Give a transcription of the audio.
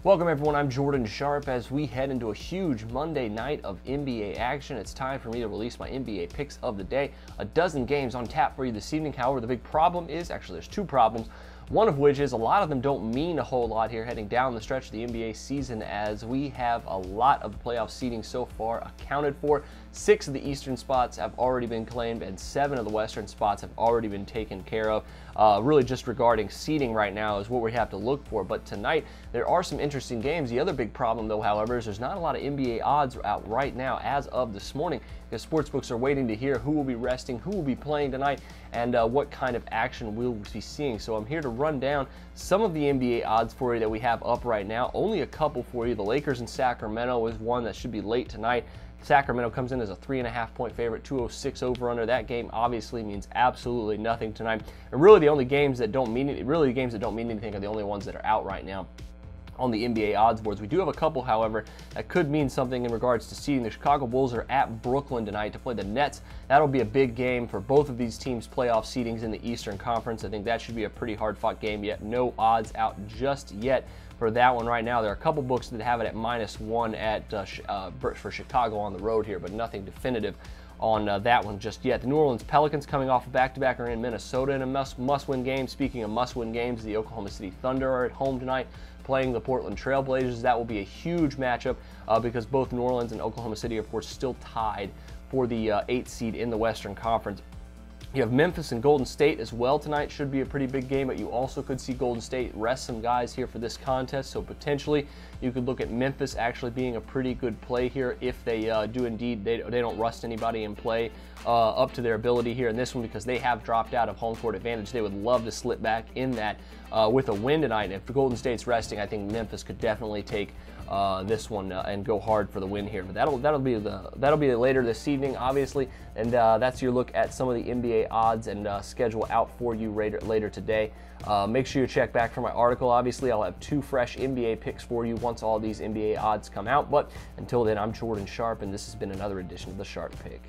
Welcome everyone, I'm Jordan Sharp. As we head into a huge Monday night of NBA action, it's time for me to release my NBA picks of the day. A dozen games on tap for you this evening. However, the big problem is, actually there's two problems. One of which is a lot of them don't mean a whole lot here heading down the stretch of the NBA season, as we have a lot of the playoff seeding so far accounted for. 6 of the Eastern spots have already been claimed and 7 of the Western spots have already been taken care of. Really just regarding seeding right now is what we have to look for. But tonight there are some interesting games. The other big problem though, however, is there's not a lot of NBA odds out right now as of this morning, because sportsbooks are waiting to hear who will be resting, who will be playing tonight, and what kind of action we'll be seeing. So I'm here to run down some of the NBA odds for you that we have up right now. Only a couple for you. The Lakers in Sacramento is one that should be late tonight. Sacramento comes in as a 3.5-point favorite, 206 over under. That game obviously means absolutely nothing tonight. And really the only games that don't mean anything are the only ones that are out right now on the NBA odds boards. We do have a couple, however, that could mean something in regards to seeding. The Chicago Bulls are at Brooklyn tonight to play the Nets. That'll be a big game for both of these teams' playoff seedings in the Eastern Conference. I think that should be a pretty hard-fought game, yet no odds out just yet for that one right now. There are a couple books that have it at -1 for Chicago on the road here, but nothing definitive on that one just yet. The New Orleans Pelicans, coming off a back-to-back, are in Minnesota in a must-win game. Speaking of must-win games, the Oklahoma City Thunder are at home tonight playing the Portland Trail Blazers. That will be a huge matchup because both New Orleans and Oklahoma City, of course, still tied for the 8th seed in the Western Conference. You have Memphis and Golden State as well tonight. Should be a pretty big game, but you also could see Golden State rest some guys here for this contest. So potentially you could look at Memphis actually being a pretty good play here if they do indeed, they don't rust anybody and play up to their ability here in this one, because they have dropped out of home court advantage. They would love to slip back in that with a win tonight. And if Golden State's resting, I think Memphis could definitely take this one and go hard for the win here. But that'll be later this evening, obviously, and that's your look at some of the NBA odds and schedule out for you later today. Make sure you check back for my article. Obviously, I'll have 2 fresh NBA picks for you once all these NBA odds come out. But until then, I'm Jordan Sharp, and this has been another edition of the Sharp Pick.